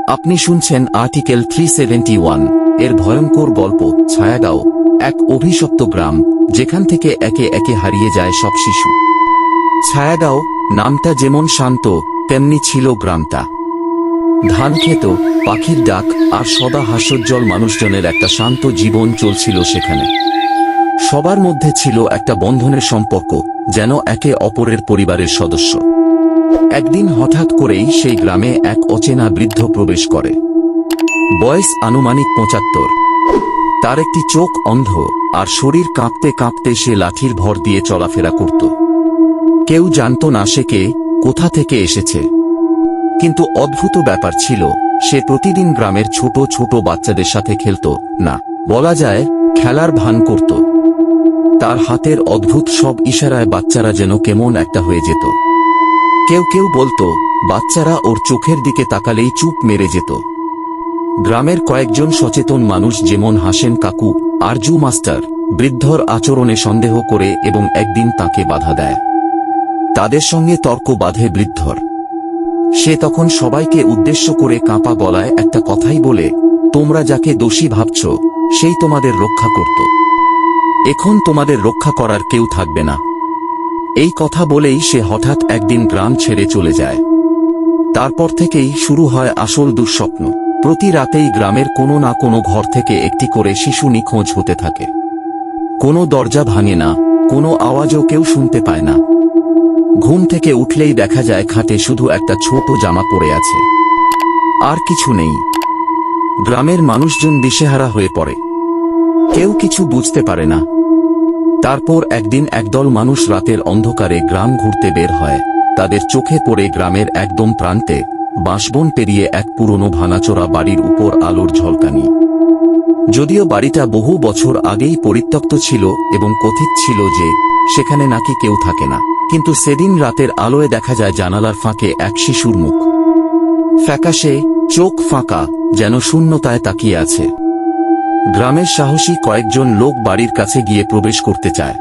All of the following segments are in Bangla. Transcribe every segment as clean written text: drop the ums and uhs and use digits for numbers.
আপনি শুনছেন আর্টিকেল 371 এর ভয়ঙ্কর গল্প ছায়াগাঁও, এক অভিশপ্ত গ্রাম যেখান থেকে একে একে হারিয়ে যায় সব শিশু। ছায়াগাঁও নামটা যেমন শান্ত তেমনি ছিল গ্রামটা। ধান ক্ষেত, পাখির ডাক আর সদা হাস্যোজ্জ্বল মানুষজনের একটা শান্ত জীবন চলছিল সেখানে। সবার মধ্যে ছিল একটা বন্ধনের সম্পর্ক, যেন একে অপরের পরিবারের সদস্য। একদিন হঠাৎ করেই সেই গ্রামে এক অচেনা বৃদ্ধ প্রবেশ করে। বয়স আনুমানিক ৭৫। তার একটি চোখ অন্ধ আর শরীর কাঁপতে কাঁপতে সে লাঠির ভর দিয়ে চলাফেরা করত। কেউ জানত না সে কে, কোথা থেকে এসেছে। কিন্তু অদ্ভুত ব্যাপার ছিল, সে প্রতিদিন গ্রামের ছোট ছোট বাচ্চাদের সাথে খেলত, না বলা যায় খেলার ভান করত। তার হাতের অদ্ভুত সব ইশারায় বাচ্চারা যেন কেমন একটা হয়ে যেত। কেউ কেউ বলতো বাচ্চারা ওর চোখের দিকে তাকালেই চুপ মেরে যেত। গ্রামের কয়েকজন সচেতন মানুষ যেমন হাসেন কাকু, আরজু মাস্টার, বৃদ্ধর আচরণে সন্দেহ করে এবং একদিন তাকে বাধা দেয়। তাদের সঙ্গে তর্ক বাঁধে বৃদ্ধর। সে তখন সবাইকে উদ্দেশ্য করে কাঁপা গলায় একটা কথাই বলে, তোমরা যাকে দোষী ভাবছ সেই তোমাদের রক্ষা করত, এখন তোমাদের রক্ষা করার কেউ থাকবে না। এই কথা বলেই সে হঠাৎ একদিন গ্রাম ছেড়ে চলে যায়। তারপর থেকেই শুরু হয় আসল দুঃস্বপ্ন। প্রতি রাতেই গ্রামের কোনো না কোনো ঘর থেকে একটি করে শিশু নিখোঁজ হতে থাকে। কোনো দরজা ভাঙে না, কোনো আওয়াজও কেউ শুনতে পায় না। ঘুম থেকে উঠলেই দেখা যায় খাটে শুধু একটা ছোট জামা পড়ে আছে, আর কিছু নেই। গ্রামের মানুষজন দিশেহারা হয়ে পড়ে, কেউ কিছু বুঝতে পারে না। তারপর একদিন একদল মানুষ রাতের অন্ধকারে গ্রাম ঘুরতে বের হয়। তাদের চোখে পড়ে গ্রামের একদম প্রান্তে বাঁশবন পেরিয়ে এক পুরনো ভাঙাচোরা বাড়ির উপর আলোর ঝলকানি। যদিও বাড়িটা বহু বছর আগেই পরিত্যক্ত ছিল এবং কথিত ছিল যে সেখানে নাকি কেউ থাকে না, কিন্তু সেদিন রাতের আলোয় দেখা যায় জানালার ফাঁকে এক শিশুর মুখ। ফ্যাকাশে, চোখ ফাঁকা, যেন শূন্যতায় তাকিয়ে আছে। গ্রামের সাহসী কয়েকজন লোক বাড়ির কাছে গিয়ে প্রবেশ করতে চায়,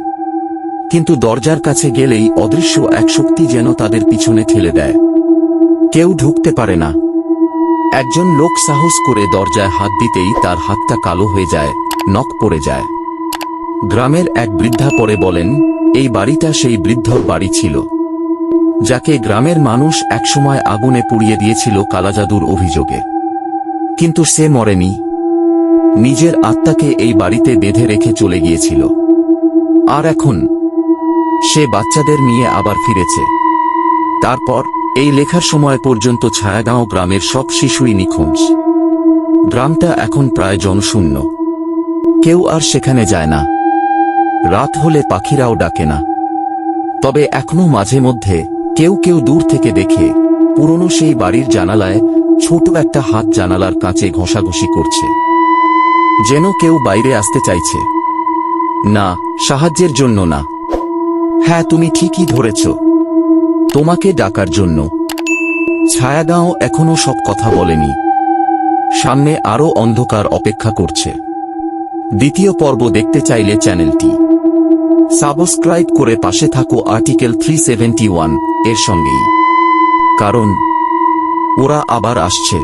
কিন্তু দরজার কাছে গেলেই অদৃশ্য এক শক্তি যেন তাদের পিছনে ঠেলে দেয়। কেউ ঢুকতে পারে না। একজন লোক সাহস করে দরজায় হাত দিতেই তার হাতটা কালো হয়ে যায়, নখ পড়ে যায়। গ্রামের এক বৃদ্ধা পরে বলেন, এই বাড়িটা সেই বৃদ্ধর বাড়ি ছিল, যাকে গ্রামের মানুষ একসময় আগুনে পুড়িয়ে দিয়েছিল কালাজাদুর অভিযোগে। কিন্তু সে মরেনি, নিজের আত্মাকে এই বাড়িতে বেঁধে রেখে চলে গিয়েছিল। আর এখন সে বাচ্চাদের নিয়ে আবার ফিরেছে। তারপর এই লেখার সময় পর্যন্ত ছায়াগাঁও গ্রামের সব শিশুই নিখোঁজ। গ্রামটা এখন প্রায় জনশূন্য, কেউ আর সেখানে যায় না। রাত হলে পাখিরাও ডাকে না। তবে এখনো মাঝে মধ্যে কেউ কেউ দূর থেকে দেখে পুরনো সেই বাড়ির জানালায় ছোট একটা হাত জানালার কাঁচে ঘষাঘষি করছে, যেন কেউ বাইরে আসতে চাইছে। না, সাহায্যের জন্য না। হ্যাঁ, তুমি ঠিকই ধরেছ, তোমাকে ডাকার জন্য। ছায়াগাঁও এখনো সব কথা বলেনি। সামনে আরো অন্ধকার অপেক্ষা করছে। দ্বিতীয় পর্ব দেখতে চাইলে চ্যানেলটি সাবস্ক্রাইব করে পাশে থাকো আর্টিকেল 371 এর সঙ্গেই, কারণ ওরা আবার আসছে।